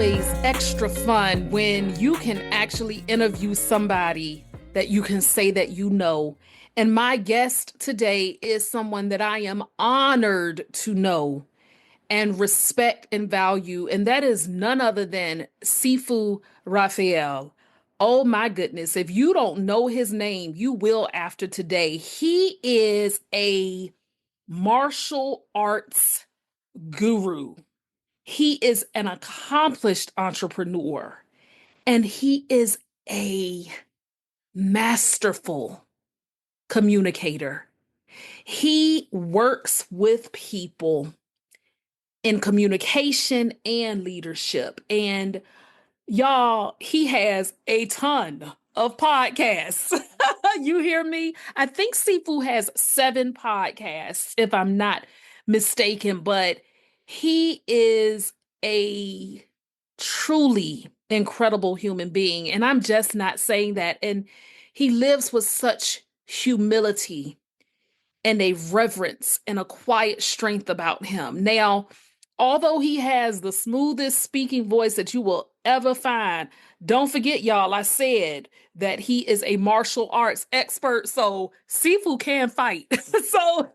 always extra fun when you can actually interview somebody that you can say that you know. And my guest today is someone that I am honored to know and respect and value, and that is none other than Sifu Rafael. Oh my goodness, if you don't know his name, you will after today. He is a martial arts guru. He is an accomplished entrepreneur and he is a masterful communicator. He works with people in communication and leadership. And y'all, he has a ton of podcasts. You hear me? I think Sifu has 7 podcasts, if I'm not mistaken, but he is a truly incredible human being. And I'm just not saying that. And he lives with such humility and a reverence and a quiet strength about him. Now, although he has the smoothest speaking voice that you will ever find, don't forget, y'all, I said that he is a martial arts expert, so Sifu can fight. So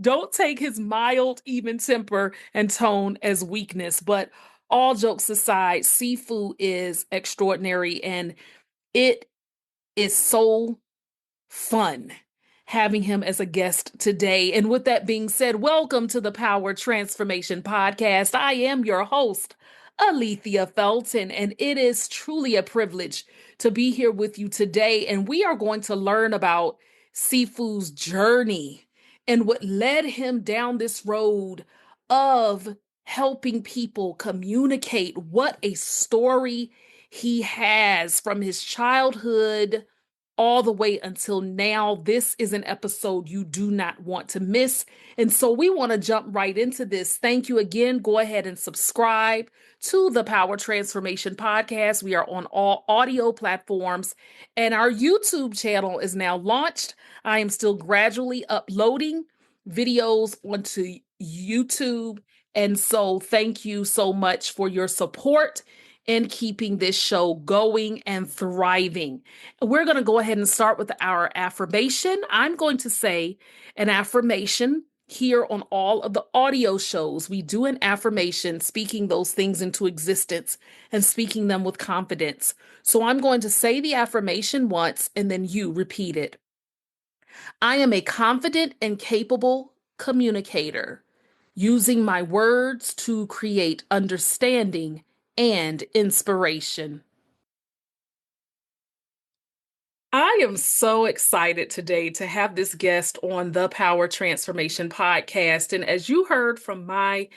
don't take his mild, even temper and tone as weakness. But all jokes aside, Sifu is extraordinary and it is so fun having him as a guest today. And with that being said, welcome to the Power Transformation Podcast. I am your host, Alethea Felton, and it is truly a privilege to be here with you today. And we are going to learn about Sifu's journey and what led him down this road of helping people communicate. What a story he has from his childhood all the way until now. This is an episode you do not want to miss. And so we want to jump right into this. Thank you again. Go ahead and subscribe to the Power Transformation Podcast. We are on all audio platforms, and our YouTube channel is now launched. I am still gradually uploading videos onto YouTube. And so thank you so much for your support in keeping this show going and thriving. We're going to go ahead and start with our affirmation. I'm going to say an affirmation here on all of the audio shows. We do an affirmation, speaking those things into existence and speaking them with confidence. So I'm going to say the affirmation once and then you repeat it. I am a confident and capable communicator, using my words to create understanding and inspiration. I am so excited today to have this guest on the Power Transformation Podcast. And as you heard from my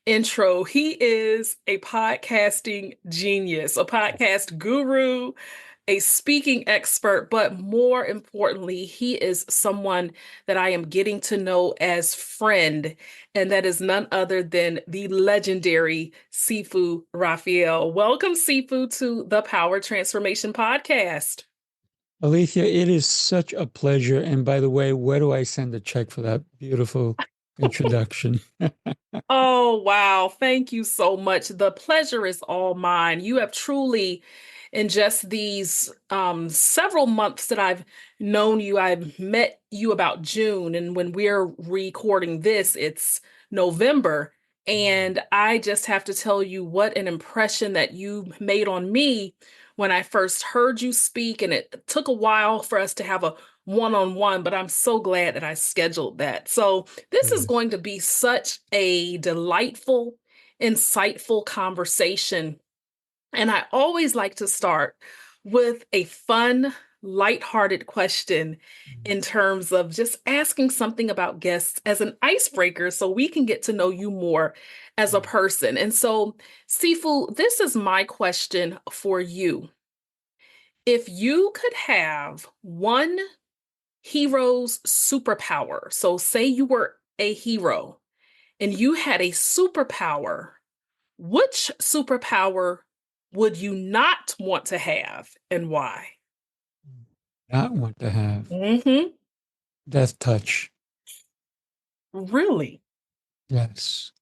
intro, he is a podcasting genius, a podcast guru, a speaking expert, but more importantly, he is someone that I am getting to know as friend, and that is none other than the legendary Sifu Rafael. Welcome, Sifu, to the Power Transformation Podcast. Alethea, it is such a pleasure. And by the way, where do I send a check for that beautiful introduction? Oh, wow. Thank you so much. The pleasure is all mine. You have truly, in just these several months that I've known you, I've met you about June. And when we're recording this, it's November. And I just have to tell you what an impression that you made on me when I first heard you speak. And it took a while for us to have a one-on-one, but I'm so glad that I scheduled that. So this is going to be such a delightful, insightful conversation. And I always like to start with a fun, lighthearted question in terms of just asking something about guests as an icebreaker so we can get to know you more as a person. And so, Sifu, this is my question for you. If you could have one hero's superpower, so say you were a hero and you had a superpower, which superpower would you not want to have and why? Not want to have Mm-hmm. death touch. Really? Yes.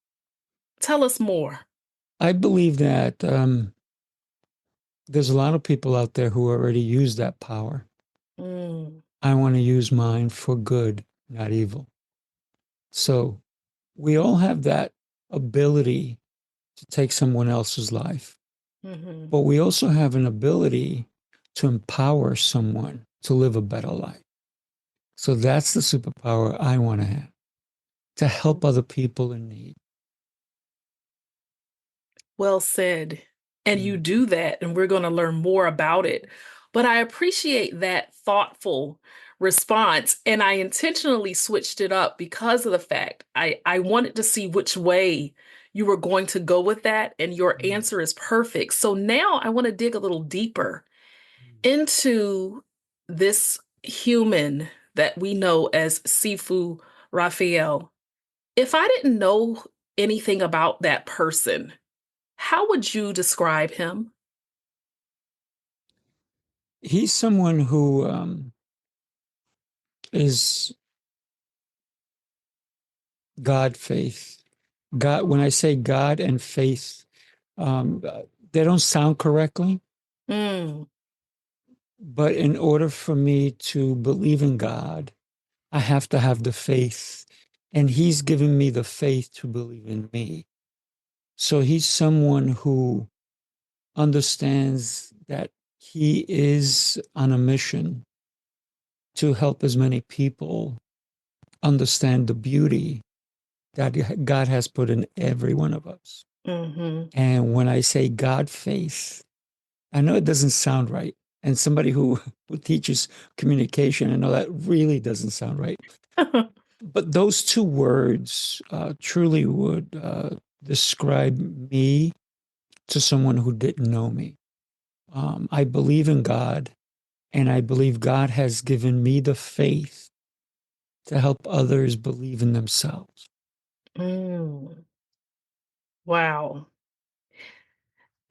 Tell us more. I believe that there's a lot of people out there who already use that power. Mm, I want to use mine for good, not evil. So we all have that ability to take someone else's life, hmm. but we also have an ability to empower someone to live a better life. So that's the superpower I want to have, to help other people in need. Well said. And you Mm. do that, and we're going to learn more about it. But I appreciate that thoughtful response. And I intentionally switched it up because of the fact I wanted to see which way you were going to go with that. And your Mm. answer is perfect. So now I want to dig a little deeper into this human that we know as Sifu Rafael. If I didn't know anything about that person, how would you describe him? He's someone who is God faith. God, when I say God and faith, um, they don't sound correctly, Mm, but in order for me to believe in God, I have to have the faith. And He's giving me the faith to believe in me. So He's someone who understands that He is on a mission to help as many people understand the beauty that God has put in every one of us. hmm. And when I say God faith, I know it doesn't sound right. And somebody who teaches communication, I know that really doesn't sound right. But those two words truly would describe me to someone who didn't know me. I believe in God, and I believe God has given me the faith to help others believe in themselves. Mm, wow.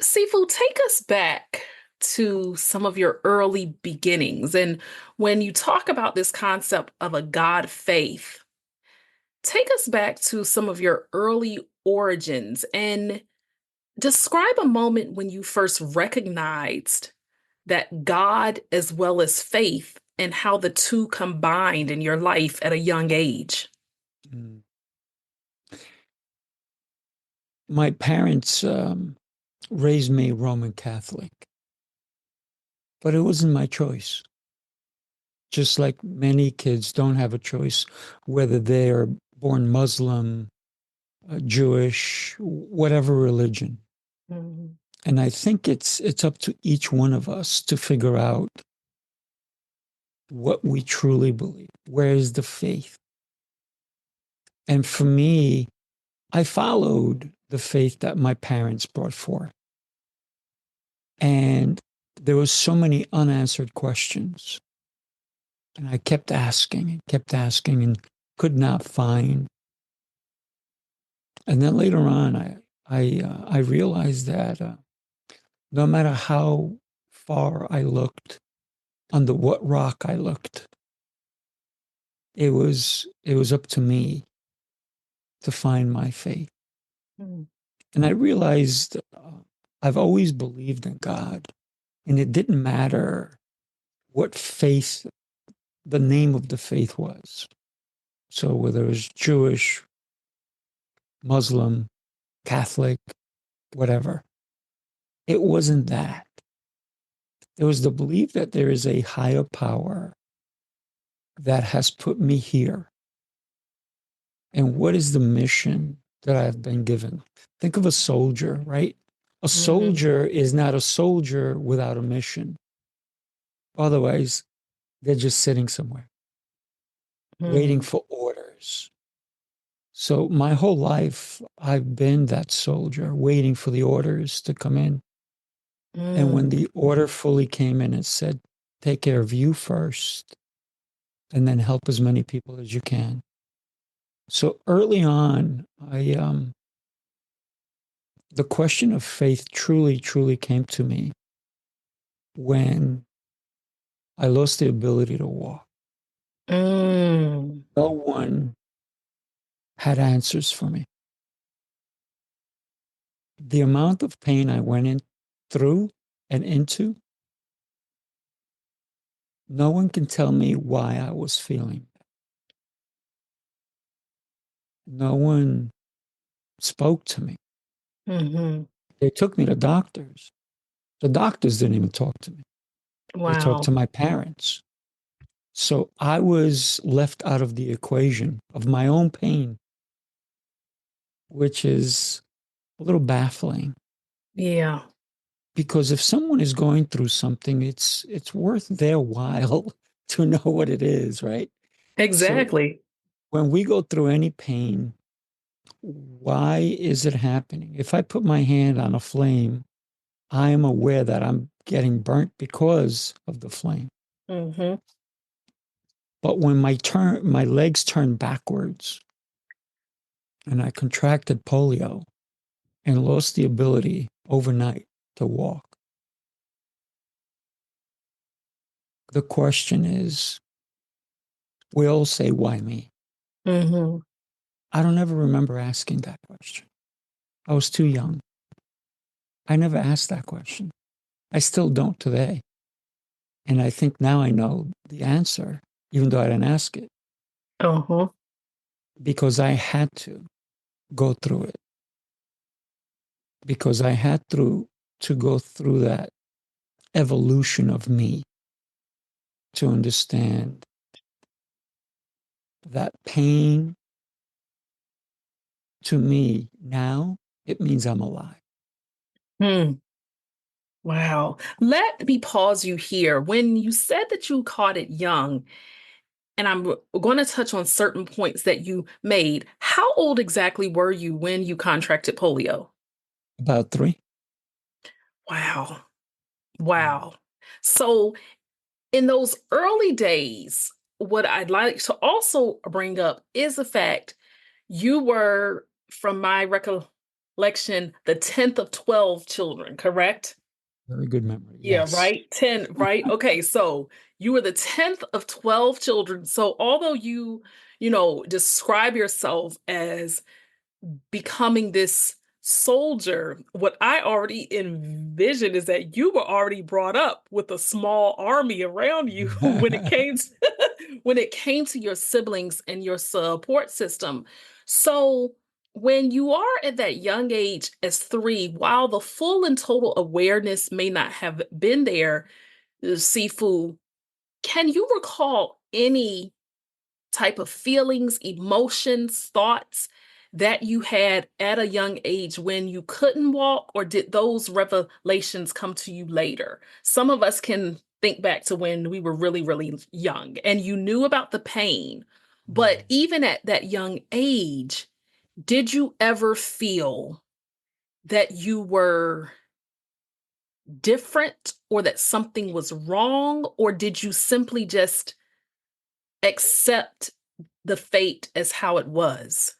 Sifu, take us back to some of your early beginnings. And when you talk about this concept of a God faith, take us back to some of your early origins and describe a moment when you first recognized that God as well as faith and how the two combined in your life at a young age. Mm. My parents raised me Roman Catholic, but it wasn't my choice. Just like many kids don't have a choice whether they are born Muslim, Jewish, whatever religion. Mhm. And I think it's up to each one of us to figure out what we truly believe. Where is the faith? And for me, I followed the faith that my parents brought forth. And there was so many unanswered questions. And I kept asking, and could not find. And then later on, I realized that no matter how far I looked, under what rock I looked, it was up to me to find my faith. Mm, And I realized I've always believed in God, and it didn't matter what faith the name of the faith was. So whether it was Jewish, Muslim, Catholic, whatever, it wasn't that. It was the belief that there is a higher power that has put me here. And what is the mission that I've been given? Think of a soldier, right? A mm, soldier is not a soldier without a mission. Otherwise, they're just sitting somewhere waiting mm, for orders. So my whole life, I've been that soldier waiting for the orders to come in. And when mm, the order fully came in, it said, take care of you first and then help as many people as you can. So early on, the question of faith truly, truly came to me when I lost the ability to walk. mm, No one had answers for me. The amount of pain I went in through and into, no one can tell me why I was feeling. No one spoke to me. Mm-hmm. They took me to doctors. The doctors didn't even talk to me. They talked to Wow. my parents. So I was left out of the equation of my own pain, which is a little baffling. Yeah. Because if someone is going through something, it's worth their while to know what it is, right? So Exactly. when we go through any pain, why is it happening? If I put my hand on a flame, I am aware that I'm getting burnt because of the flame. Mm-hmm. But when my legs turn backwards and I contracted polio and lost the ability overnight to walk, the question is, we all say, why me? Mm-hmm. I don't ever remember asking that question. I was too young. I never asked that question. I still don't today. And I think now I know the answer, even though I didn't ask it, Uh-huh. because I had to go through it, because I had to go through that evolution of me to understand that pain to me now, it means I'm alive. Hmm. Wow. Let me pause you here. When you said that you caught it young, and I'm going to touch on certain points that you made, how old exactly were you when you contracted polio? About three. Wow. Wow. So, in those early days, what I'd like to also bring up is the fact you were, from my recollection, the 10th of 12 children, correct? Very good memory. Yeah, Yes. right. 10, right? Okay, so you were the 10th of 12 children. So although you describe yourself as becoming this soldier, what I already envisioned is that you were already brought up with a small army around you when it came to, when it came to your siblings and your support system. So when you are at that young age as 3, while the full and total awareness may not have been there, Sifu, can you recall any type of feelings, emotions, thoughts that you had at a young age when you couldn't walk, or did those revelations come to you later? Some of us can think back to when we were really, really young and you knew about the pain. But even at that young age, did you ever feel that you were different or that something was wrong? Or did you simply just accept the fate as how it was?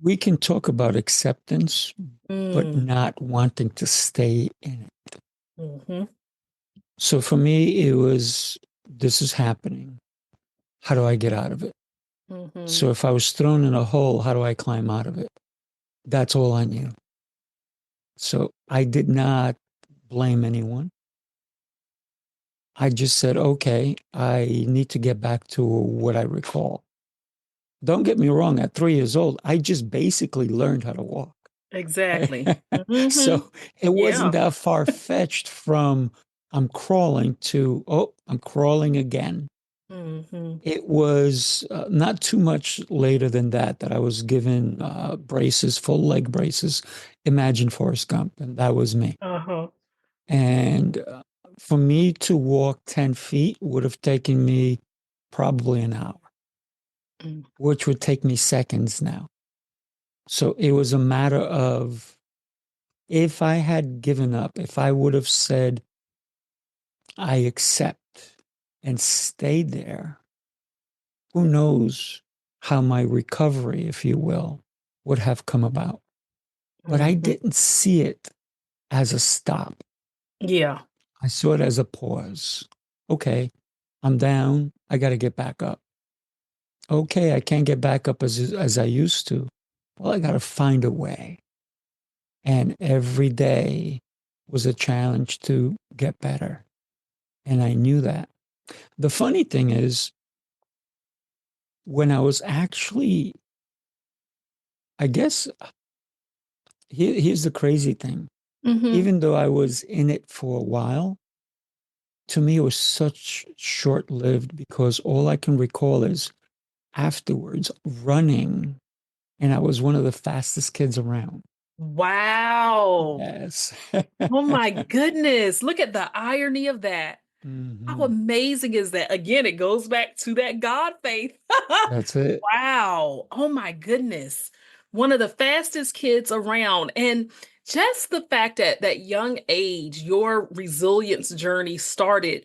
We can talk about acceptance, but Mm, not wanting to stay in it. mhm, So for me, it was, this is happening. How do I get out of it? mhm. So if I was thrown in a hole, how do I climb out of it? That's all I knew. So I did not blame anyone. I just said, okay, I need to get back to what I recall. Don't get me wrong, at 3 years old, I just basically learned how to walk. Exactly. Mhm. So it wasn't Yeah. that far fetched from I'm crawling to, oh, I'm crawling again. Mhm. It was not too much later than that I was given braces, full leg braces. Imagine Forrest Gump, and that was me. Uh-huh. And for me to walk 10 feet would have taken me probably an hour, Mm, which would take me seconds now. So it was a matter of, if I had given up, if I would have said, I accept and stayed there, who knows how my recovery, if you will, would have come about. But I mhm. didn't see it as a stop. Yeah. I saw it as a pause. Okay, I'm down. I got to get back up. Okay, I can't get back up as I used to. well, I got to find a way. And every day was a challenge to get better. And I knew that. The funny thing is, when I was actually, I guess, here's the crazy thing. Mm-hmm. Even though I was in it for a while, to me, it was such short lived because all I can recall is afterwards running, and I was one of the fastest kids around. Wow. Yes. Oh my goodness. Look at the irony of that. How Hmm. amazing is that? Again, it goes back to that God faith. That's it. Wow. Oh my goodness. One of the fastest kids around. And just the fact that that young age, your resilience journey started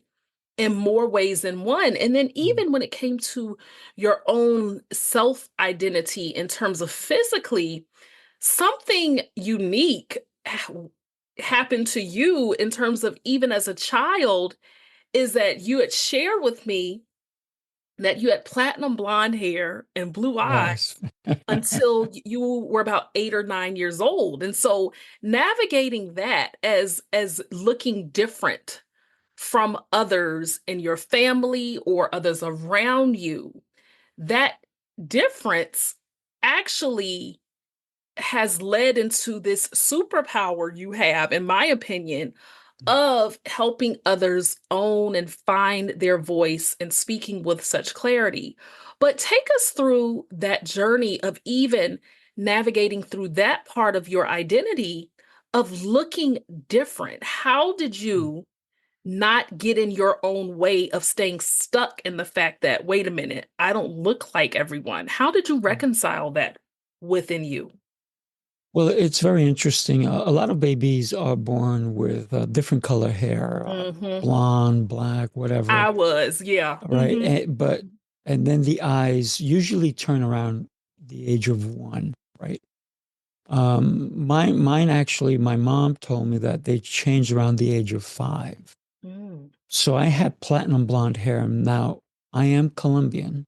in more ways than one. And then even when it came to your own self identity in terms of physically, something unique happened to you in terms of even as a child is that you had shared with me that you had platinum blonde hair and blue eyes Yes. until you were about 8 or 9 years old. And so navigating that as looking different from others in your family or others around you, that difference actually has led into this superpower you have, in my opinion, of helping others own and find their voice and speaking with such clarity. But take us through that journey of even navigating through that part of your identity of looking different. How did you not get in your own way of staying stuck in the fact that, wait a minute, I don't look like everyone? How did you reconcile that within you? Well, it's very interesting. A lot of babies are born with different color hair, Hmm. blonde, black, whatever. I was, yeah. All right. Hmm. And then the eyes usually turn around the age of one, right? Mine actually, my mom told me that they changed around the age of five. Mm. So I had platinum blonde hair. Now I am Colombian,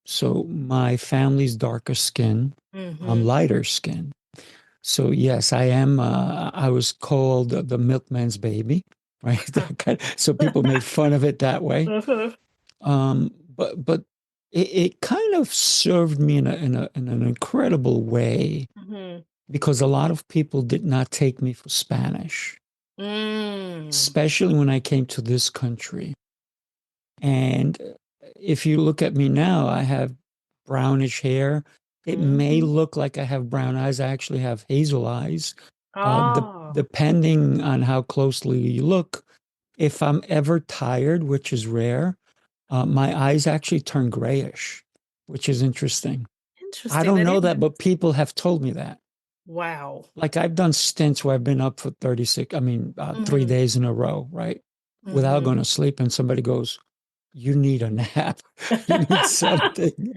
so my family's darker skin. I'm Hmm. lighter skin. So yes, I am. I was called the milkman's baby, right? So people made fun of it that way. Uh-huh. But it kind of served me in an incredible way Hmm. because a lot of people did not take me for Spanish, Mm. especially when I came to this country. And if you look at me now, I have brownish hair. It may Hmm. look like I have brown eyes. I actually have hazel eyes. Oh, Depending on how closely you look, if I'm ever tired, which is rare, my eyes actually turn grayish, which is interesting. I interesting. don't That know is that, but interesting. people have told me that. Wow. Like I've done stints where I've been up for 36, I mean, three Hmm. days in a row, right? Without Hmm. going to sleep. And somebody goes, you need a nap. You need something.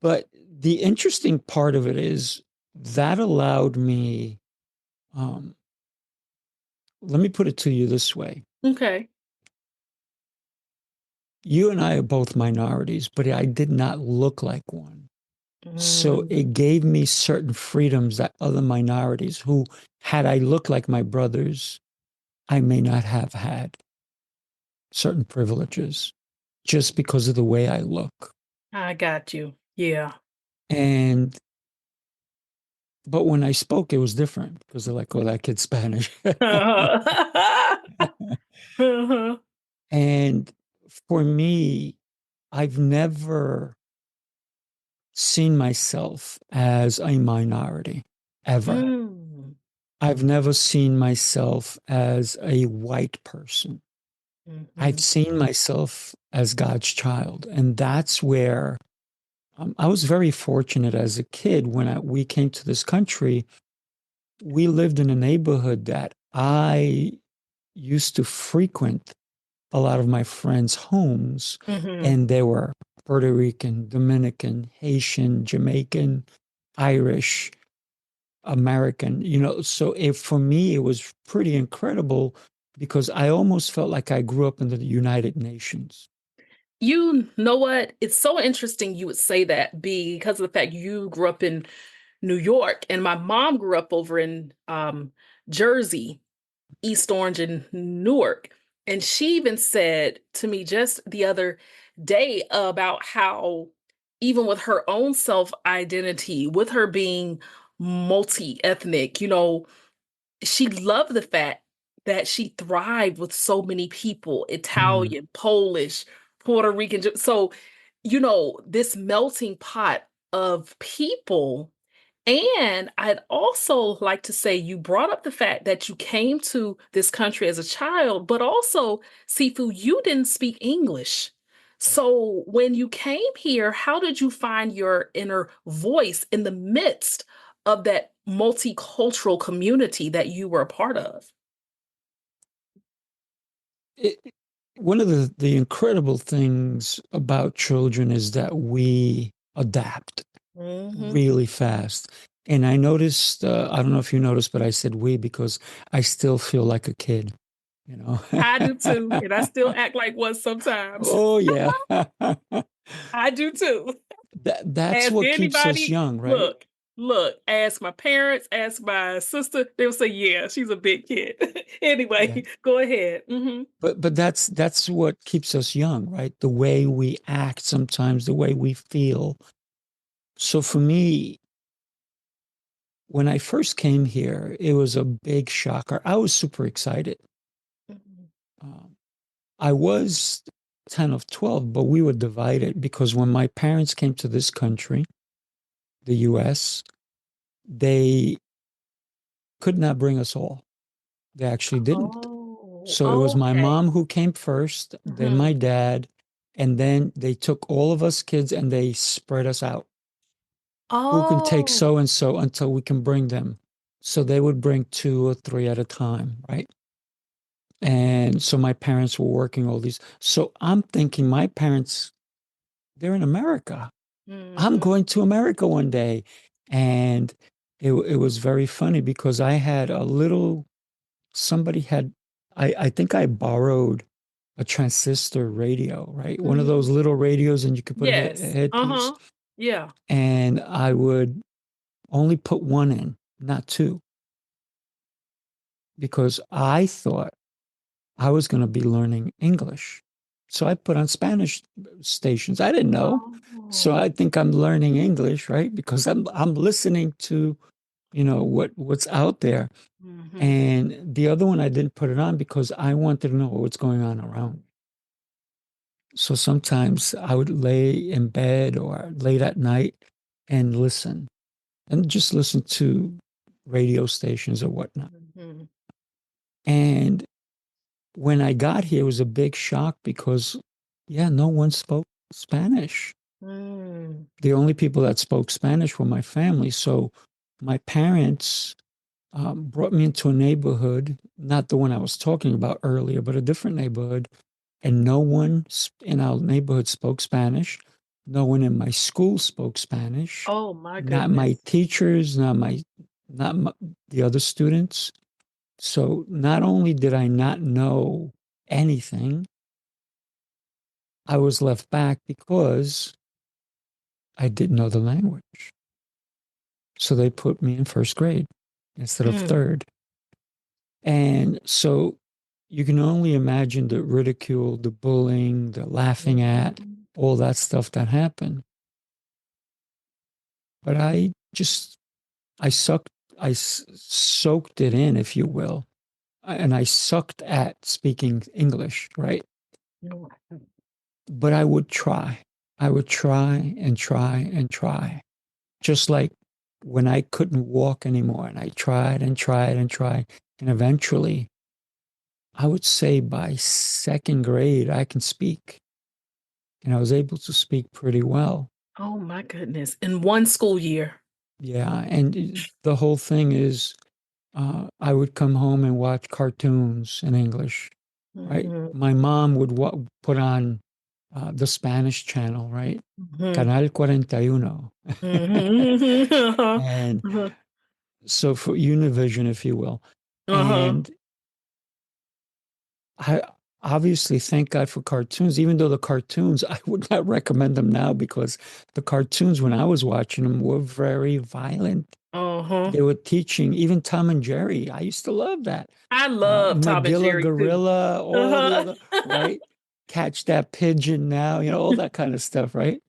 But the interesting part of it is that allowed me, um, let me put it to you this way. Okay. You and I are both minorities, but I did not look like one. So Mm. it gave me certain freedoms that other minorities who, had I looked like my brothers, I may not have had certain privileges just because of the way I look. I got you. Yeah. And but when I spoke, it was different because they're like, "Oh, that kid's Spanish." Uh-huh. Uh-huh. And for me, I've never seen myself as a minority ever. Mm. I've never seen myself as a white person. I've Mhm. seen myself as God's child. And that's where I was very fortunate as a kid when we came to this country. We lived in a neighborhood that I used to frequent a lot of my friends' homes, Mhm. and they were Puerto Rican, Dominican, Haitian, Jamaican, Irish, American, so for me, it was pretty incredible because I almost felt like I grew up in the United Nations. You know what? It's so interesting you would say that because of the fact you grew up in New York and my mom grew up over in Jersey, East Orange and Newark. And she even said to me just the other day about how even with her own self-identity, with her being multi-ethnic, she loved the fact that she thrived with so many people, Mm. Italian, Polish, Puerto Rican. So, this melting pot of people. And I'd also like to say you brought up the fact that you came to this country as a child, but also, Sifu, you didn't speak English. So when you came here, how did you find your inner voice in the midst of that multicultural community that you were a part of? It, one of the incredible things about children is that we adapt Hmm. really fast. And I noticed, I don't know if you noticed, but I said we because I still feel like a kid, you know? I do too, and I still act like one sometimes. Oh, yeah. I do too. That's Ask what keeps us anybody, young, right? look, ask my parents, ask my sister, they'll say, yeah, she's a big kid. Yeah. Anyway, go ahead. Hmm. But that's what keeps us young, right? The way we act sometimes, the way we feel. So for me, when I first came here, it was a big shocker. I was super excited. Um, I was 10 of 12, but we were divided because when my parents came to this country, the US, they could not bring us all. They actually didn't. Oh, So it was my okay. mom who came first, then Hmm. my dad, and then they took all of us kids and they spread us out. Who can take Oh. so and so until we can bring them? So they would bring two or three at a time, right? And so my parents were working all these. So I'm thinking my parents, they're in America. I'm Hmm. going to America one day. And it was very funny because I had a little, somebody had, I think I borrowed a transistor radio, right? One of Hmm. those little radios and you could put a Yes. headpiece. Uh-huh. Yeah. And I would only put one in, not two, because I thought I was going to be learning English. So I put on Spanish stations. I didn't know. So Oh. I think I'm learning English, right? Because I'm listening to, what's out there. Hmm. And the other one I didn't put it on because I wanted to know what's going on around. So sometimes I would lay in bed or late at night and listen and just listen to radio stations or whatnot. Hmm. And when I got here, it was a big shock because, yeah, no one spoke Spanish. Mm. The only people that spoke Spanish were my family. So my parents brought me into a neighborhood, not the one I was talking about earlier, but a different neighborhood. And no one in our neighborhood spoke Spanish. No one in my school spoke Spanish. Oh my Not my goodness. teachers, not the other students. So not only did I not know anything, I was left back because I didn't know the language. So they put me in first grade instead of Mm. third. And so you can only imagine the ridicule, the bullying, the laughing at, Mhm. all that stuff that happened. But I sucked, soaked it in, if you will. And I sucked at speaking English, right? Mm. But I would try. I would try and try and try. Just like when I couldn't walk anymore and I tried and tried and tried. And eventually, I would say by second grade, I can speak. And I was able to speak pretty well. Oh my goodness. In one school year. Yeah. And the whole thing is, I would come home and watch cartoons in English, right? Hmm. My mom would put on the Spanish channel, right? Hmm. Canal 41. Hmm. Uh-huh. And Uh-huh. so for Univision, if you will. Uh-huh. And I obviously, thank God for cartoons, even though the cartoons, I would not recommend them now because the cartoons, when I was watching them, were very violent. Uh-huh. They were teaching, even Tom and Jerry. I used to love that. I love Tom and Magilla Jerry too. Gorilla, all the Uh-huh. other, right? Catch that pigeon now, all that kind of stuff, right?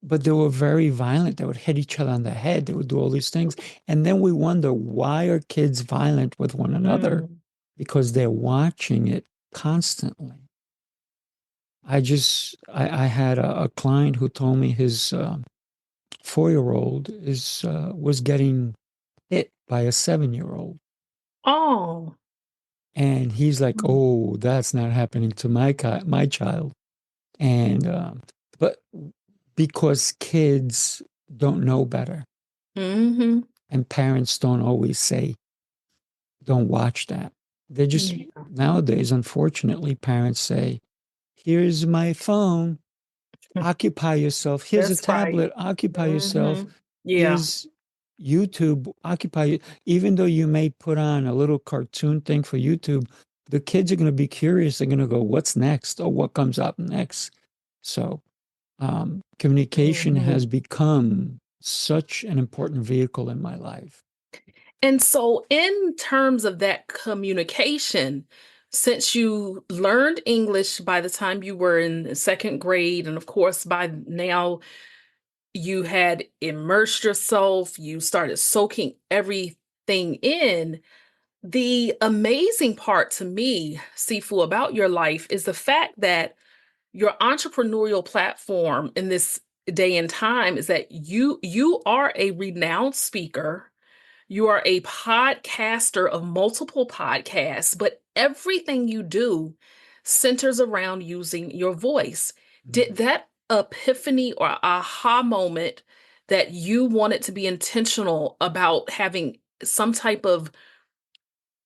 But they were very violent. They would hit each other on the head. They would do all these things. And then we wonder, why are kids violent with one another? Mm. Because they're watching it constantly. I had a client who told me his 4-year-old is was getting hit by a 7-year-old. Oh. And he's like, Mm. "Oh, that's not happening to my child." And but because kids don't know better, Mm-hmm. and parents don't always say, "Don't watch that." They're just Yeah. nowadays, unfortunately, parents say, "Here's my phone, occupy yourself. Here's a That's right. tablet, occupy yourself. Mm-hmm. Yeah. Here's YouTube, occupy you." Even though you may put on a little cartoon thing for YouTube, the kids are going to be curious. They're going to go, "What's next?" or "What comes up next?" So, communication Mm-hmm. has become such an important vehicle in my life. And so, in terms of that communication, since you learned English by the time you were in the second grade, and of course, by now you had immersed yourself, you started soaking everything in. The amazing part to me, Sifu, about your life is the fact that your entrepreneurial platform in this day and time is that you are a renowned speaker, you are a podcaster of multiple podcasts, but everything you do centers around using your voice. Did that epiphany or aha moment that you wanted to be intentional about having some type of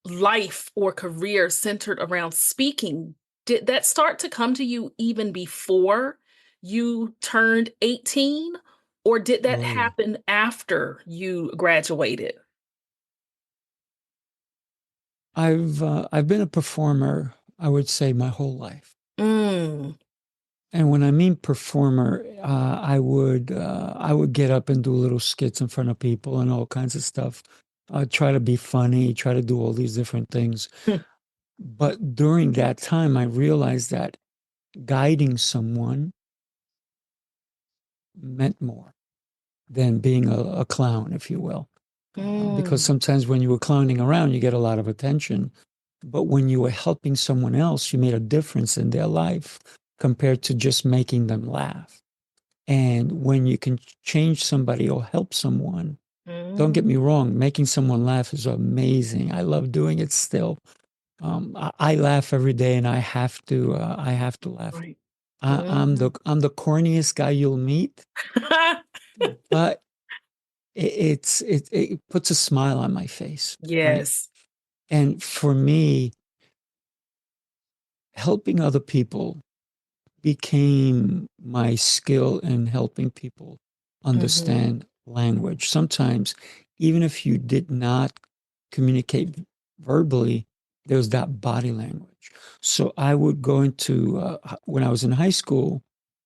life or career centered around speaking, did that start to come to you even before you turned 18? Or did that Oh yeah. happen after you graduated? I've been a performer, I would say, my whole life. Mm, And when I mean performer, I would get up and do little skits in front of people and all kinds of stuff. Try to be funny, try to do all these different things. But during that time, I realized that guiding someone meant more than being a clown, if you will. Because mm, sometimes when you were clowning around, you get a lot of attention. But when you were helping someone else, you made a difference in their life compared to just making them laugh. And when you can change somebody or help someone, don't get me mhm. wrong, making someone laugh is amazing. I love doing it still. I laugh every day, and I have to laugh. Right. I'm the corniest guy you'll meet, but it puts a smile on my face, right? Yes. And for me, helping other people became my skill in helping people Hmm. understand language. Sometimes, even if you did not communicate verbally, there was that body language. So I would go into, when I was in high school,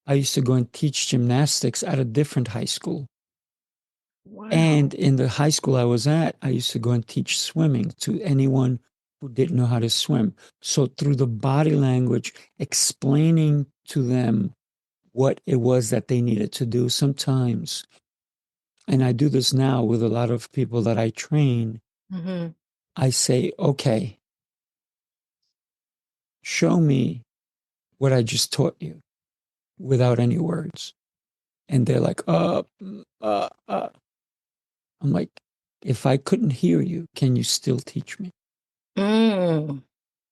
I used to go and teach gymnastics at a different high school. And Wow. in the high school I was at, I used to go and teach swimming to anyone who didn't know how to swim. So through the body language, explaining to them what it was that they needed to do sometimes. And I do this now with a lot of people that I train. Hmm. I say, okay, show me what I just taught you without any words. And they're like, I'm like, if I couldn't hear you, can you still teach me? Mm,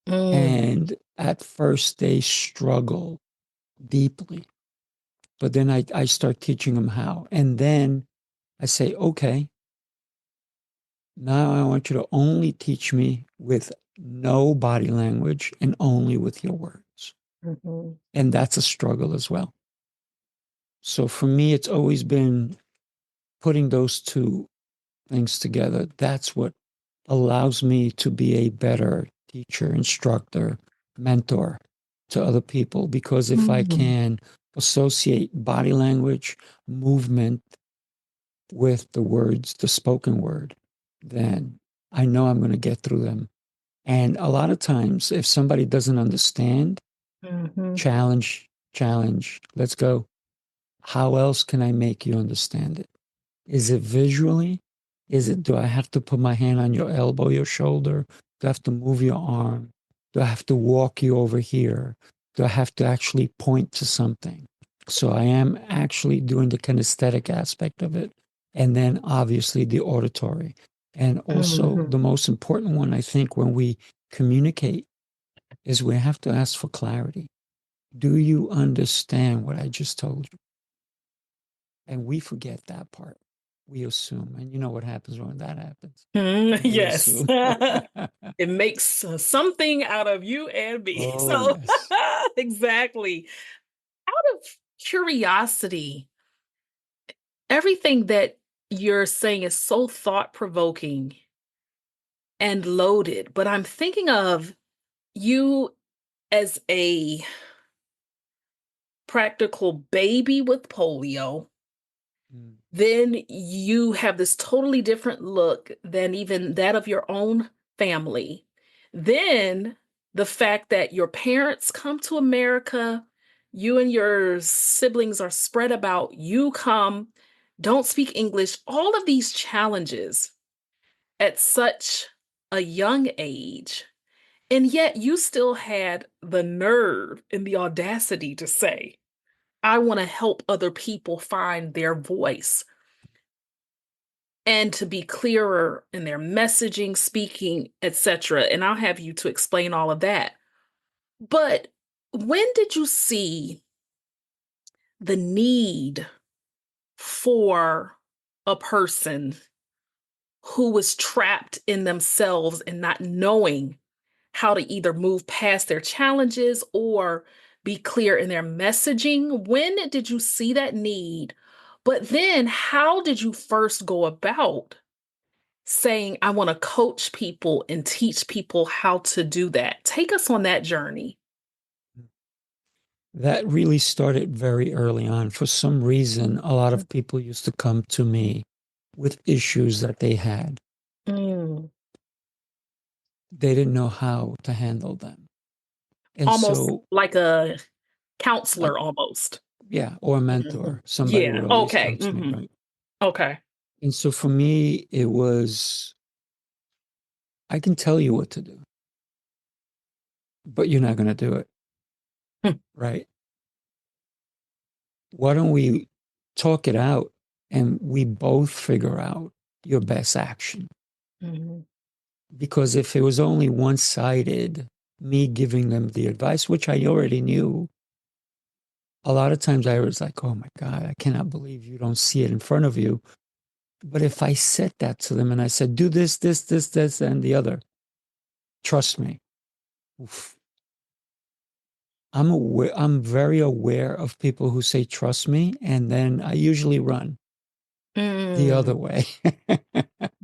mm, And at first they struggle deeply, but then I start teaching them how. And then I say, okay, now I want you to only teach me with no body language and only with your words. mhm. And that's a struggle as well. So for me, it's always been putting those two things together. That's what allows me to be a better teacher, instructor, mentor to other people because if I Mm, can associate body language, movement with the words, the spoken word, then I know I'm going to get through them. And a lot of times, if somebody doesn't understand, mhm, challenge, challenge, let's go. How else can I make you understand it? Is it visually? Is it, do I have to put my hand on your elbow, your shoulder? Do I have to move your arm? Do I have to walk you over here? Do I have to actually point to something? So I am actually doing the kinesthetic aspect of it. And then obviously the auditory. And also mhm, the most important one, I think, when we communicate is we have to ask for clarity. Do you understand what I just told you? And we forget that part. We assume. And you know what happens when that happens. mm, We yes. assume. It makes something out of you and me. Oh, So, yes. exactly. Out of curiosity, everything that you're saying is so thought provoking and loaded, but I'm thinking of you as a practical baby with polio. Mm, Then you have this totally different look than even that of your own family. Then the fact that your parents come to America, you and your siblings are spread about, you come, don't speak English, all of these challenges at such a young age. And yet you still had the nerve and the audacity to say, I want to help other people find their voice and to be clearer in their messaging, speaking, etc. And I'll have you to explain all of that. But when did you see the need for a person who was trapped in themselves and not knowing how to either move past their challenges or be clear in their messaging? When did you see that need? But then, how did you first go about saying, I want to coach people and teach people how to do that? Take us on that journey. that really started very early on. For some reason, a lot of people used to come to me with issues that they had. Mm. They didn't know how to handle them. And Almost so, like a like, counselor, almost. yeah, or a Mhm. mentor, somebody Yeah. would always Okay. come to me, right? Okay. And so for me, it was, I can tell you what to do, but you're not going to do it, right? Why don't we talk it out and we both figure out your best action? Mhm. Because if it was only one sided, me giving them the advice, which I already knew, a lot of times I was like, oh my God, I cannot believe you don't see it in front of you. But if I said that to them and I said, do this, this, and the other, trust me, oof, I'm very aware of people who say, trust me. And then I usually run the Mm. other way.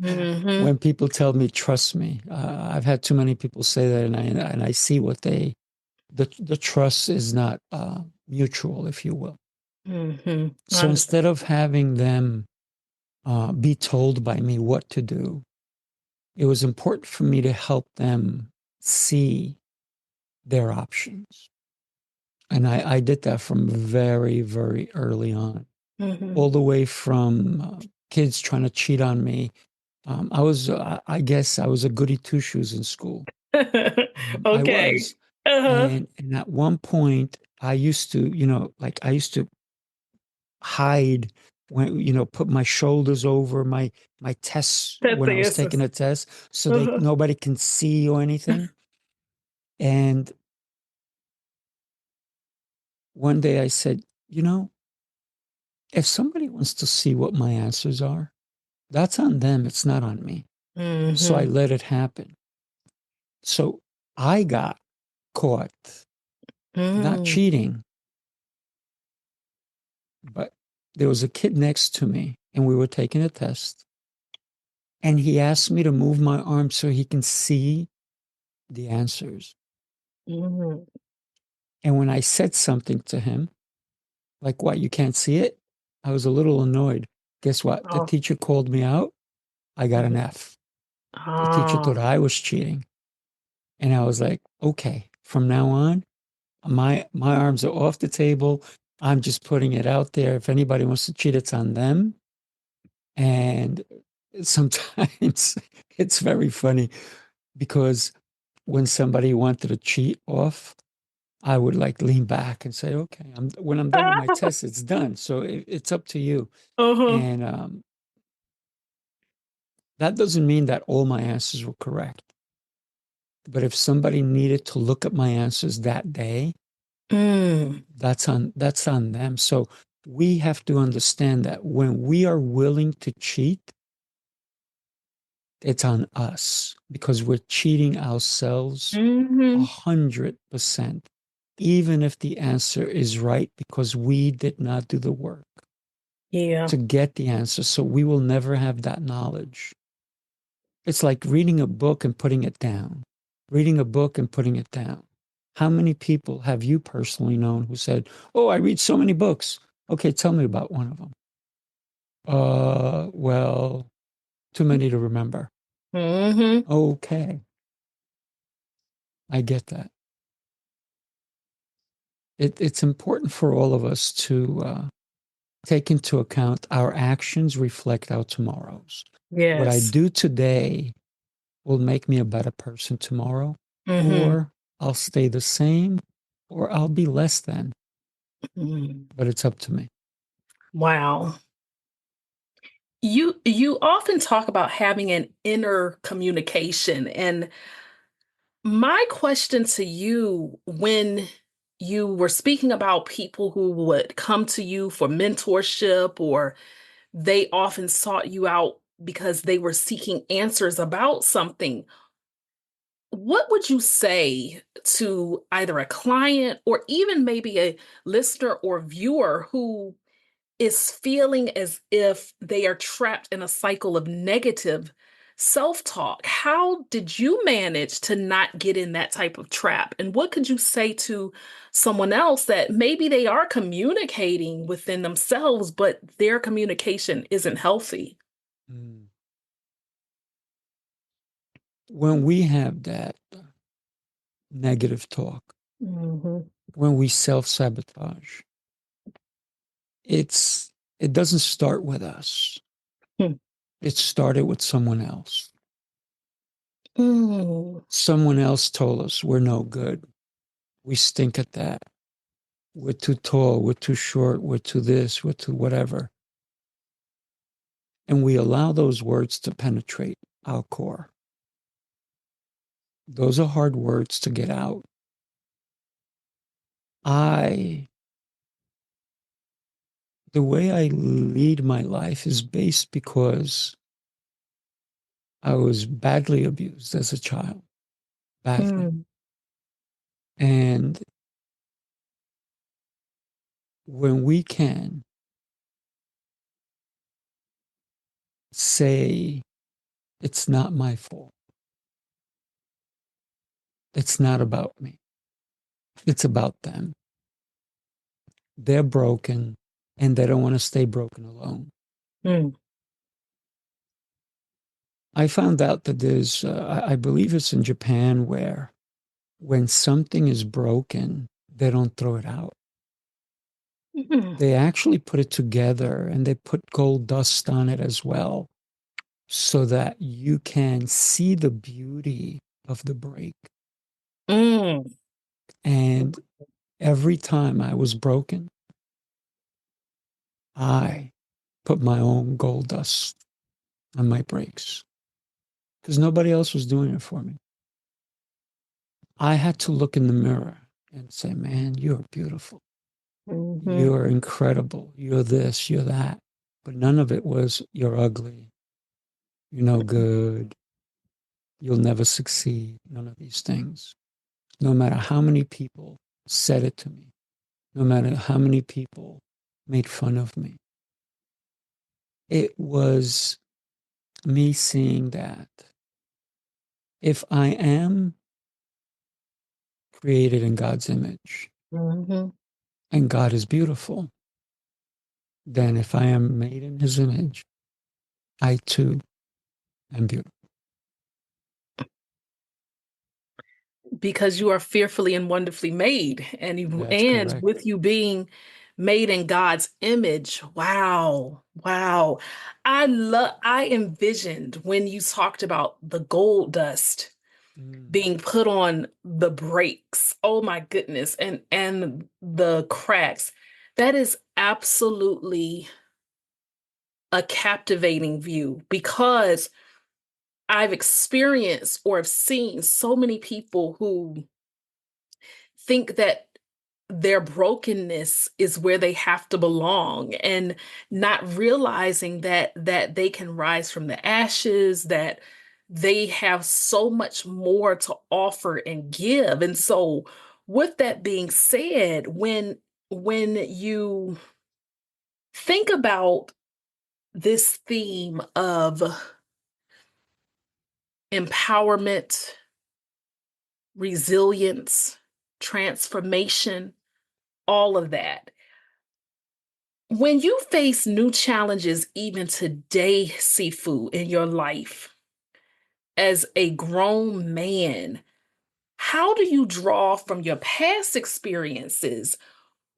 Mhm. When people tell me, trust me, I've had too many people say that, and I see what the trust is not mutual, if you will. Mhm. I So understand. instead of having them be told by me what to do, it was important for me to help them see their options. And I did that from very, very early on, Mhm. all the way from kids trying to cheat on me. I guess I was a goody two shoes in school. I Okay. was. Uh-huh. And at one point, I used to, like I used to hide when, put my shoulders over my tests That's when I the was taking essence. a test so Uh-huh. nobody can see or anything. And one day I said, if somebody wants to see what my answers are, that's on them. It's not on me. So I Mhm. let it happen. So I got caught not Mm. cheating, but there was a kid next to me and we were taking a test. And he asked me to move my arm so he can see the answers. Mhm. And when I said something to him, like, what, you can't see it? I was a little annoyed. Guess what? The Oh. teacher called me out. I got an Mhm. F. The teacher thought Ah. I was cheating. And I was like, okay, from now on, my arms are off the table. I'm just putting it out there. If anybody wants to cheat, it's on them. And sometimes it's very funny because when somebody wanted to cheat off, I would like lean back and say, okay, when I'm done with my test, it's done. So it's up to you. Uh-huh. And that doesn't mean that all my answers were correct. But if somebody needed to look at my answers that day, Mm. that's on them. So we have to understand that when we are willing to cheat, it's on us because we're cheating ourselves Mhm. 100%, even if the answer is right, because we did not do the work Yeah. to get the answer. So we will never have that knowledge. It's like reading a book and putting it down, reading a book and putting it down. How many people have you personally known who said, oh, I read so many books? Okay, tell me about one of them. Well, too many to remember. Mhm. Okay, I get that. It's important for all of us to take into account our actions reflect our tomorrows. What I Yes. do today will make me a better person tomorrow, Mhm. or I'll stay the same, or I'll be less than, Mm. but it's up to me. Wow. You often talk about having an inner communication, and my question to you, when you were speaking about people who would come to you for mentorship, or they often sought you out because they were seeking answers about something, what would you say to either a client or even maybe a listener or viewer who is feeling as if they are trapped in a cycle of negative self talk? How did you manage to not get in that type of trap? And what could you say to someone else that maybe they are communicating within themselves, but their communication isn't healthy? Mm. When we have that negative talk, Hmm. when we self sabotage, it's it doesn't start with us. It started with someone else. Mm. Someone else told us we're no good. We stink at that. We're too tall. We're too short. We're too this. We're too whatever. And we allow those words to penetrate our core. Those are hard words to get out. I, the way I lead my life is based because I was badly abused as a child, badly. Mm. And when we can say, it's not my fault, it's not about me, it's about them. They're broken and they don't want to stay broken alone. Mm. I found out that there's, I believe it's in Japan, where when something is broken, they don't throw it out. Mm. They actually put it together and they put gold dust on it as well so that you can see the beauty of the break. Mm. And every time I was broken, I put my own gold dust on my breaks because nobody else was doing it for me. I had to look in the mirror and say, man, you're beautiful. Mhm. You're incredible. You're this, you're that. But none of it was, you're ugly. You're no good. You'll never succeed. None of these things. No matter how many people said it to me, no matter how many people made fun of me, it was me seeing that if I am created in God's image, Mm-hmm. and God is beautiful, then if I am made in his image, I too am beautiful. Because you are fearfully and wonderfully made, That's and correct. with you being made in God's image. Wow. Wow. I envisioned when you talked about the gold dust Mm, being put on the brakes. Oh my goodness. And the cracks. That is absolutely a captivating view because I've experienced or have seen so many people who think that their brokenness is where they have to belong, and not realizing that they can rise from the ashes, that they have so much more to offer and give. And so with that being said, when you think about this theme of empowerment, resilience, transformation, all of that. When you face new challenges, even today, Sifu, in your life, as a grown man, how do you draw from your past experiences?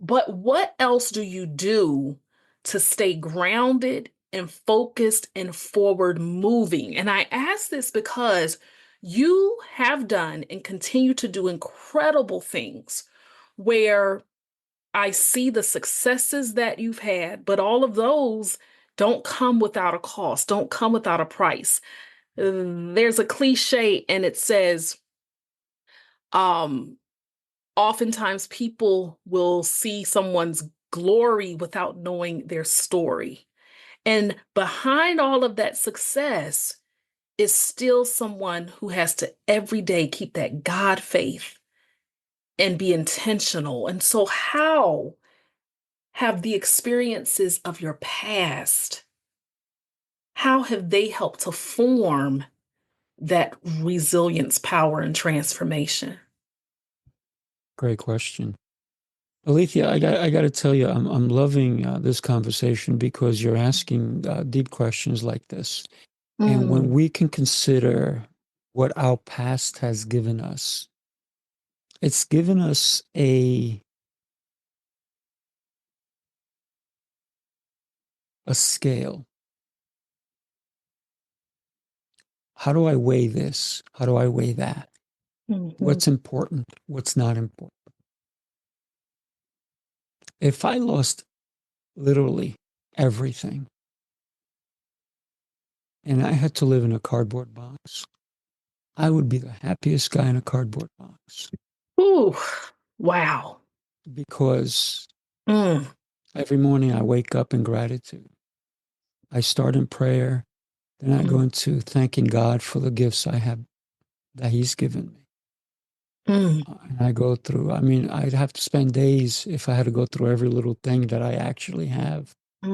But what else do you do to stay grounded and focused and forward moving? And I ask this because you have done and continue to do incredible things where I see the successes that you've had, but all of those don't come without a cost, don't come without a price. There's a cliche and it says, um, oftentimes people will see someone's glory without knowing their story. And behind all of that success is still someone who has to every day keep that God faith and be intentional. And so, how have the experiences of your past, how have they helped to form that resilience, power, and transformation? great question. Alethea, I got to tell you, I'm loving this conversation because you're asking deep questions like this. And when Mm, we can consider what our past has given us, it's given us a scale. How do I weigh this? How do I weigh that? mhm, What's important? What's not important? If I lost literally everything and I had to live in a cardboard box, I would be the happiest guy in a cardboard box ooh, wow. because Mm, every morning I wake up in gratitude. I start in prayer, then I go mm, into thanking God for the gifts I have that He's given me. mm, And I go through, I mean, I'd have to spend days if I had to go through every little thing that I actually have.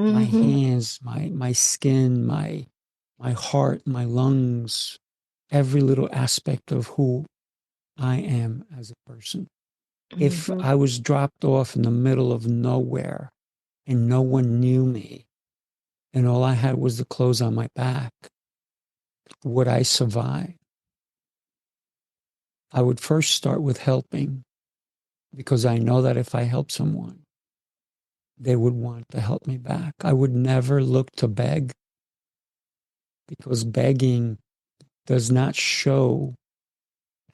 My mhm, hands, my skin, my heart, my lungs, every little aspect of who I am as a person. If mhm, I was dropped off in the middle of nowhere and no one knew me and all I had was the clothes on my back, would I survive? I would first start with helping because I know that if I help someone, they would want to help me back. I would never look to beg because begging does not show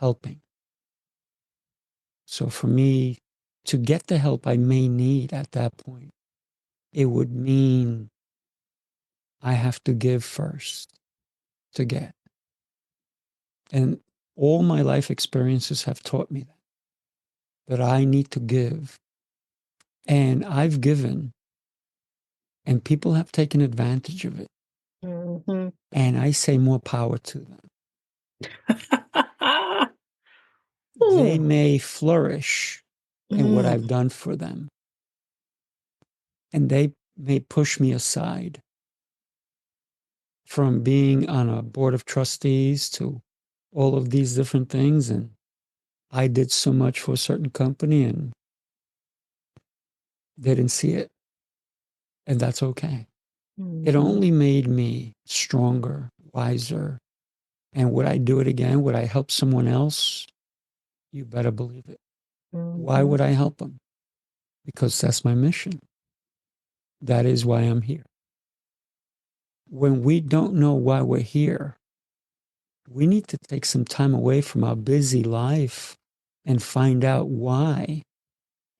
helping. So for me to get the help I may need at that point, it would mean I have to give first to get. And all my life experiences have taught me that I need to give. And I've given, and people have taken advantage of it. mhm. And I say more power to them. They Ooh, may flourish in what mm, I've done for them, and they may push me aside from being on a board of trustees to all of these different things. And I did so much for a certain company and they didn't see it. And that's okay. It Mhm. only made me stronger, wiser. And would I do it again? Would I help someone else? You better believe it. Why Mhm. would I help them? Because that's my mission. That is why I'm here. When we don't know why we're here, we need to take some time away from our busy life and find out why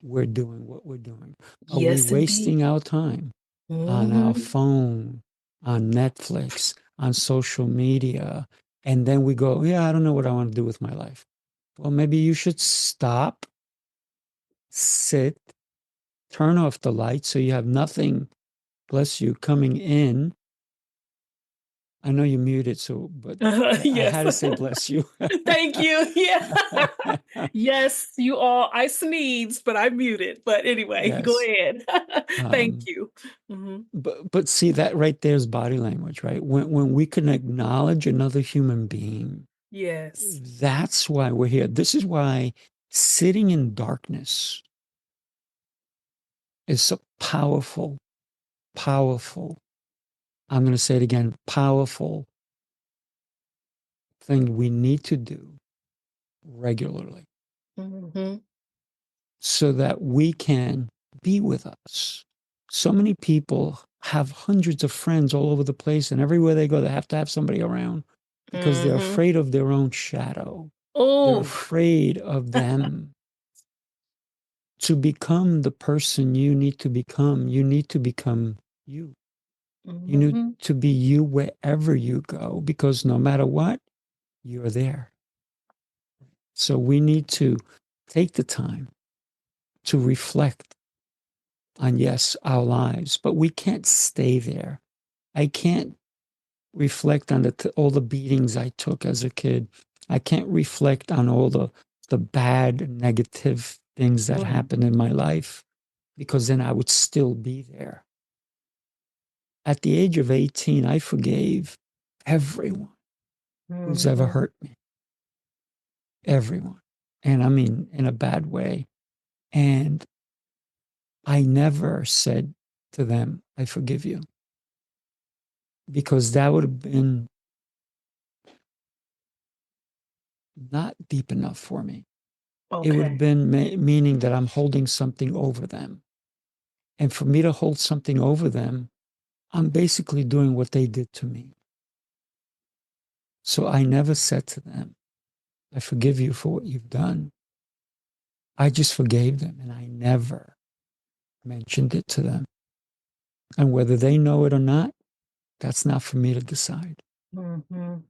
we're doing what we're doing. Are we Yes, indeed. wasting our time on our Mhm. phone, on Netflix, on social media? And then we go, yeah, I don't know what I want to do with my life. Well, maybe you should stop, sit, turn off the light so you have nothing, bless you, coming in. I know you're muted, so, but I Yes. had to say bless you. Thank you. Yeah. Yes, you all I sneezed, but I muted. But anyway, go Yes. ahead. Thank Um, you. Mhm. but see that right there is body language, right? When we can acknowledge another human being, Yes. that's why we're here. This is why sitting in darkness is so powerful, powerful. I'm going to say it again, powerful thing we need to do regularly Mhm. so that we can be with us. So many people have hundreds of friends all over the place, and everywhere they go, they have to have somebody around because they're Mhm. afraid of their own shadow. They're Oh. afraid of them. To become the person you need to become, you need to become you. You need Mhm. to be you wherever you go because no matter what, you're there. So we need to take the time to reflect on, yes, our lives, but we can't stay there. I can't reflect on all the beatings I took as a kid. I can't reflect on all the bad, negative things that Mm. happened in my life because then I would still be there. At the age of 18, I forgave everyone who's ever Mhm. hurt me, everyone. And I mean, in a bad way. And I never said to them, I forgive you, because that would have been not deep enough for me. It would have Okay. been meaning that I'm holding something over them. And for me to hold something over them, I'm basically doing what they did to me. So I never said to them, I forgive you for what you've done. I just forgave them and I never mentioned it to them. And whether they know it or not, that's not for me to decide. Mhm.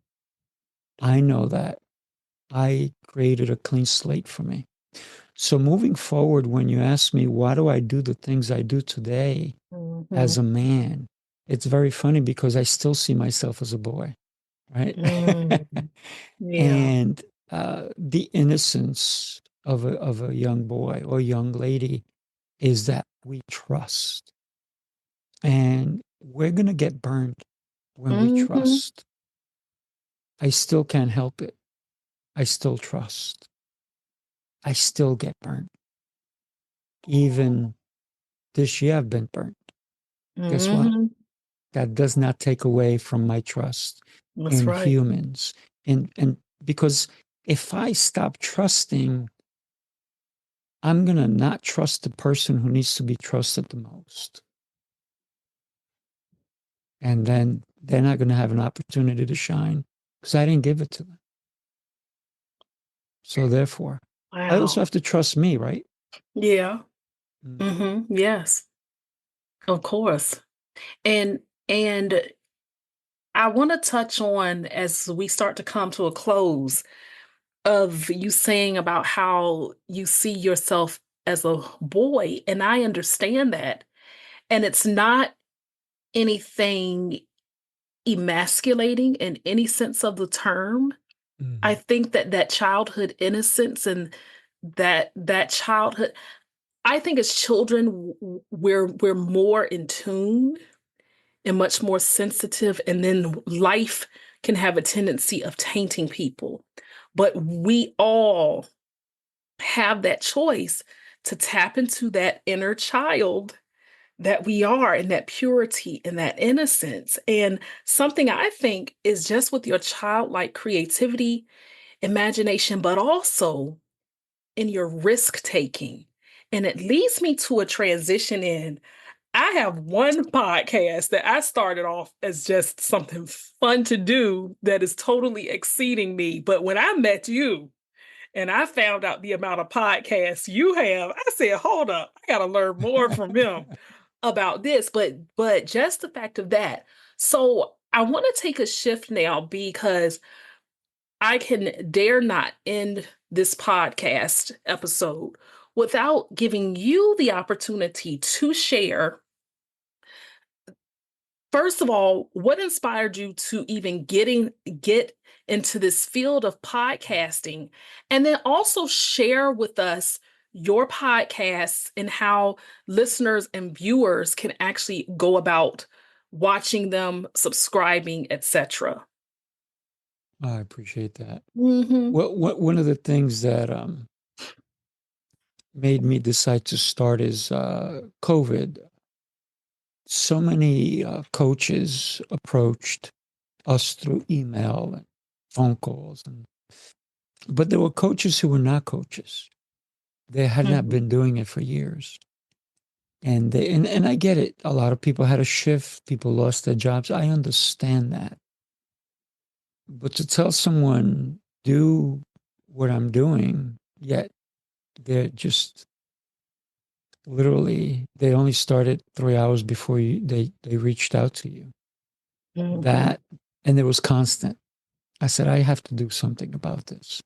I know that I created a clean slate for me. So moving forward, when you ask me, why do I do the things I do today as Mhm. a man? It's very funny because I still see myself as a boy, right? Mm. Yeah. And the innocence of a young boy or young lady is that we trust. And we're going to get burned when we Mhm. trust. I still can't help it. I still trust. I still get burnt. Even this year, I've been burnt. Guess what? Mhm. That does not take away from my trust That's in right. humans. And because if I stop trusting, I'm going to not trust the person who needs to be trusted the most. And then they're not going to have an opportunity to shine because I didn't give it to them. So therefore, I also Wow. have to trust me, right? Yeah. Mm. Mhm. Yes. Of course. And and I want to touch on as we start to come to a close of you saying about how you see yourself as a boy, and I understand that. And it's not anything emasculating in any sense of the term. I Mhm. think that that childhood innocence and that childhood I think as children we're more in tune and much more sensitive, and then life can have a tendency of tainting people. But we all have that choice to tap into that inner child that we are, and that purity and that innocence. And something I think is just with your childlike creativity, imagination, but also in your risk taking. And it leads me to a transition in. I have one podcast that I started off as just something fun to do that is totally exceeding me. But when I met you and I found out the amount of podcasts you have, I said, hold up, I got to learn more from him about this. But just the fact of that. So I want to take a shift now because I can dare not end this podcast episode without giving you the opportunity to share. First of all, what inspired you to even get into this field of podcasting? And then also share with us your podcasts and how listeners and viewers can actually go about watching them, subscribing, etc. I appreciate that. Mm-hmm. Well, one of the things that made me decide to start is COVID. So many coaches approached us through email and phone calls, but there were coaches who were not coaches. They had not Mm-hmm. been doing it for years. And I get it. A lot of people had a shift, people lost their jobs. I understand that. But to tell someone, do what I'm doing, yet they're just literally, they only started 3 hours before they reached out to you. Mm-hmm. That, and it was constant. I said, I have to do something about this.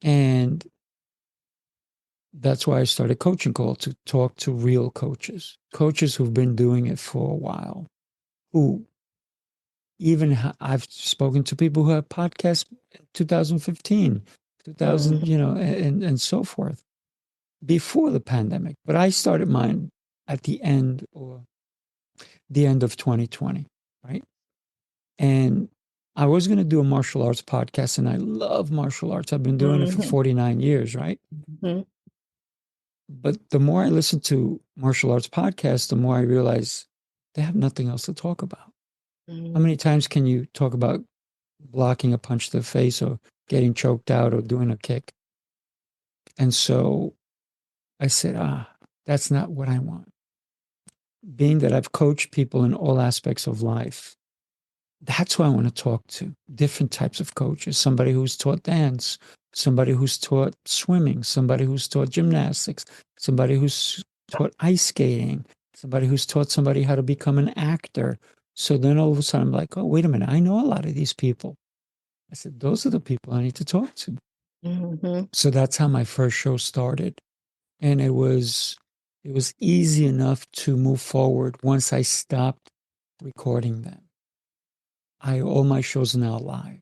And that's why I started Coaching Call, to talk to real coaches, coaches who've been doing it for a while, who even I've spoken to people who have podcasts in 2015, 2000, Mm-hmm. and so forth before the pandemic. But I started mine at the end of 2020, right? And I was going to do a martial arts podcast, and I love martial arts. I've been doing it for Mm-hmm. 49 years, right? But the more I listen to martial arts podcasts, the more I realize they have nothing else to talk about. How Mm-hmm. many times can you talk about blocking a punch to the face or getting choked out or doing a kick? And so I said, that's not what I want. Being that I've coached people in all aspects of life, that's who I want to talk to. Different types of coaches, somebody who's taught dance, somebody who's taught swimming, somebody who's taught gymnastics, somebody who's taught ice skating, somebody who's taught somebody how to become an actor. So then all of a sudden I'm like, oh, wait a minute, I know a lot of these people. I said, those are the people I need to talk to. Mm-hmm. So that's how my first show started. And it was easy enough to move forward once I stopped recording them. All my shows are now live.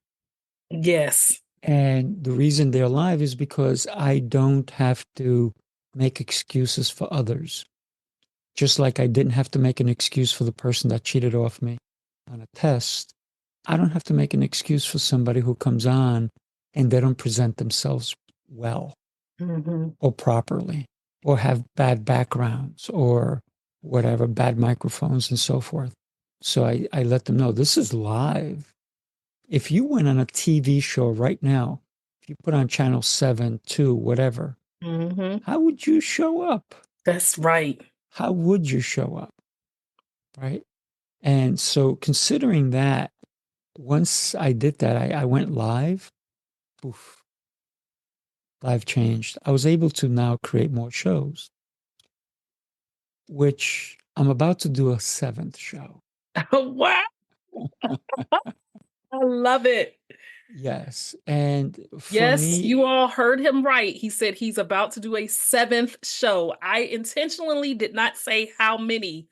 Yes. And the reason they're live is because I don't have to make excuses for others. Just like I didn't have to make an excuse for the person that cheated off me on a test, I don't have to make an excuse for somebody who comes on and they don't present themselves well Mm-hmm. or properly or have bad backgrounds or whatever, bad microphones and so forth. So I let them know this is live. If you went on a TV show right now, if you put on channel 7, 2, whatever, Mm-hmm. how would you show up? That's right. How would you show up? Right. And so, considering that, once I did that, I went live. Oof, life changed. I was able to now create more shows, which I'm about to do a seventh show. Wow. I love it. Yes. And for Yes, me, you all heard him right. He said he's about to do a seventh show. I intentionally did not say how many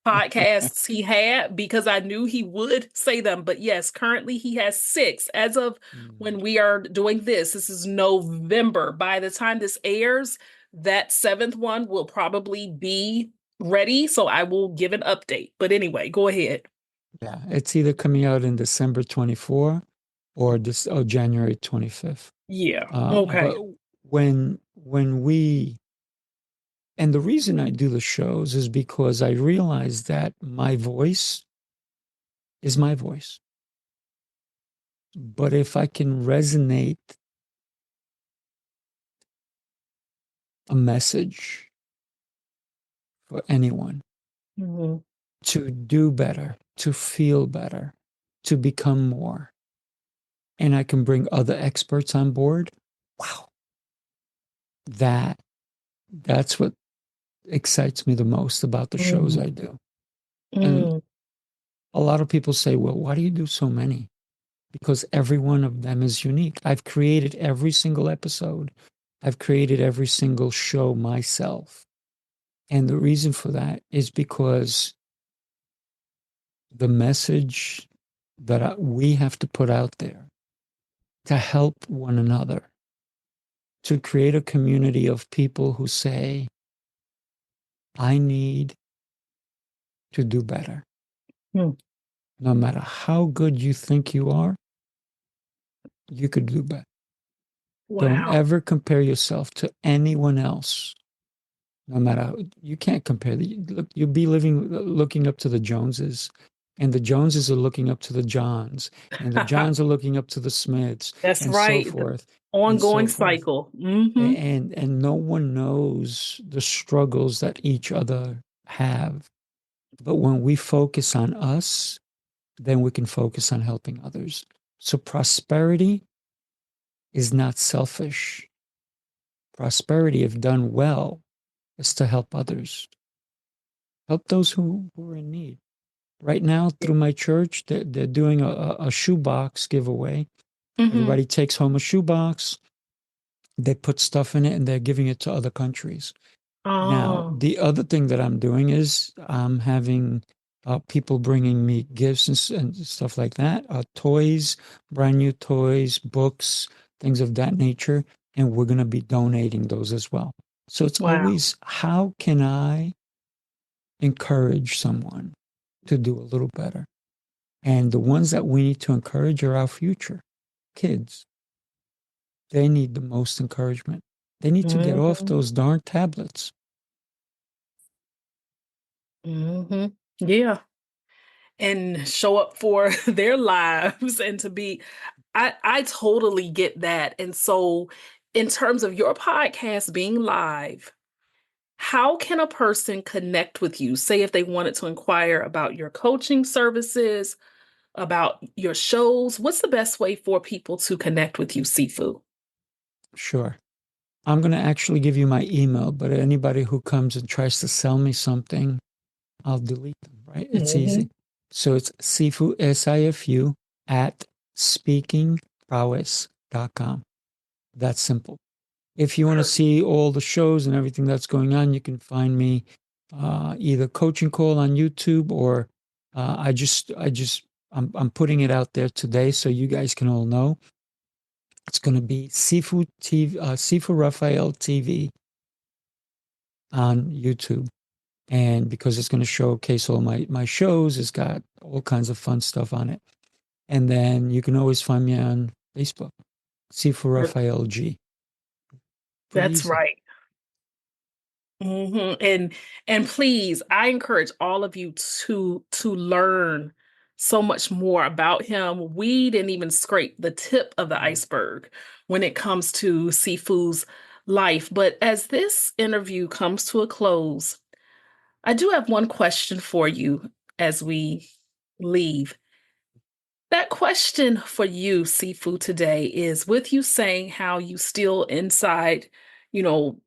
podcasts he had because I knew he would say them. But yes, currently he has six. As of mm, when we are doing this, this is November. By the time this airs, that seventh one will probably be ready. So I will give an update. But anyway, go ahead. yeah, it's either coming out in December 24 or January 25th. Yeah. But Okay. when we and the reason I do the shows is because I realize that my voice is my voice. But if I can resonate a message for anyone Mhm. to do better, to feel better, to become more, and I can bring other experts on board, wow, that that's what excites me the most about the shows Mhm. I do. And Mm. a lot of people say, well, why do you do so many? Because every one of them is unique. I've created every single episode. I've created every single show myself. And the reason for that is because the message that we have to put out there to help one another, to create a community of people who say, I need to do better. Mm. No matter how good you think you are, you could do better. Don't Wow. ever compare yourself to anyone else. No matter you can't compare the look. You'll be living looking up to the Joneses, and the Joneses are looking up to the Johns, and the Johns are looking up to the Smiths, That's and so right. The forth, and so ongoing forth. cycle. Hmm. And no one knows the struggles that each other have. But when we focus on us, then we can focus on helping others. So prosperity is not selfish. Prosperity, if done well, is to help others, help those who are in need. Right now, through my church, they're doing a shoebox giveaway. Hmm. Everybody takes home a shoebox, they put stuff in it, and they're giving it to other countries. Now, Oh, the other thing that I'm doing is I'm having people bringing me gifts and stuff like that, toys, brand new toys, books, things of that nature, and we're going to be donating those as well. So it's wow. always, how can I encourage someone to do a little better? And the ones that we need to encourage are our future kids. They need the most encouragement. They need to get off Hmm. those darn tablets. Hmm. Yeah. And show up for their lives and to be I totally get that. And so in terms of your podcast being live, how can a person connect with you? Say if they wanted to inquire about your coaching services, about your shows, what's the best way for people to connect with you, Sifu? Sure. I'm going to actually give you my email, but anybody who comes and tries to sell me something, I'll delete them, right? It's easy. Hmm. So it's Sifu, SIFU, at speakingprowess.com. That's simple. If you want to see all the shows and everything that's going on, you can find me either coaching call on YouTube or I'm putting it out there today so you guys can all know. It's going to be Sifu TV, Sifu Rafael TV on YouTube. And because it's going to showcase all my shows, it's got all kinds of fun stuff on it. And then you can always find me on Facebook, Sifu Rafael G. Pretty That's easy. right. Hmm. And please, I encourage all of you to learn so much more about him. We didn't even scrape the tip of the Mm. iceberg when it comes to Sifu's life. But as this interview comes to a close, I do have one question for you as we leave. That question for you, Sifu, today is with you saying how you still inside,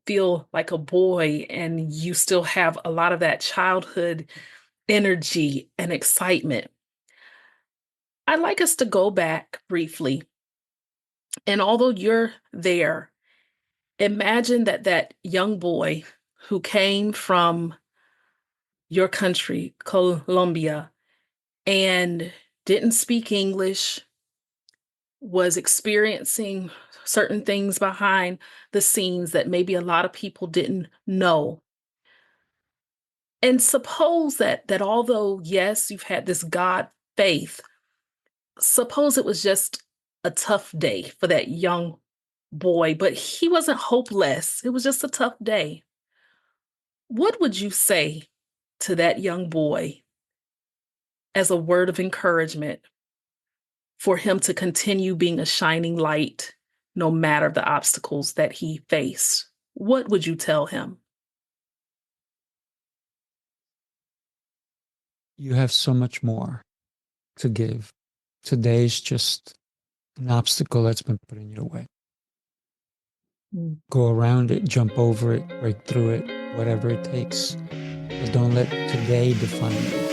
feel like a boy and you still have a lot of that childhood energy and excitement. I'd like us to go back briefly. And although you're there, imagine that that young boy who came from your country, Colombia, and didn't speak English, was experiencing certain things behind the scenes that maybe a lot of people didn't know. And suppose that although yes, you've had this God faith, suppose it was just a tough day for that young boy, but he wasn't hopeless. It was just a tough day. What would you say to that young boy as a word of encouragement for him to continue being a shining light no matter the obstacles that he faced? What would you tell him? You have so much more to give. Today's just an obstacle that's been put in your way. Go around it, jump over it, break through it, whatever it takes. But don't let today define you.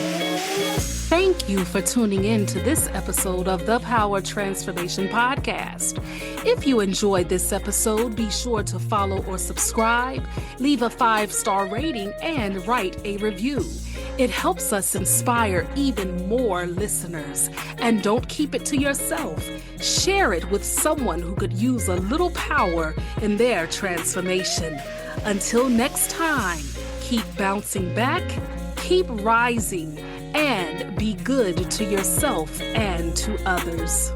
Thank you for tuning in to this episode of the Power Transformation Podcast. If you enjoyed this episode, be sure to follow or subscribe, leave a 5-star rating, and write a review. It helps us inspire even more listeners. And don't keep it to yourself. Share it with someone who could use a little power in their transformation. Until next time, keep bouncing back, keep rising, and be good to yourself and to others.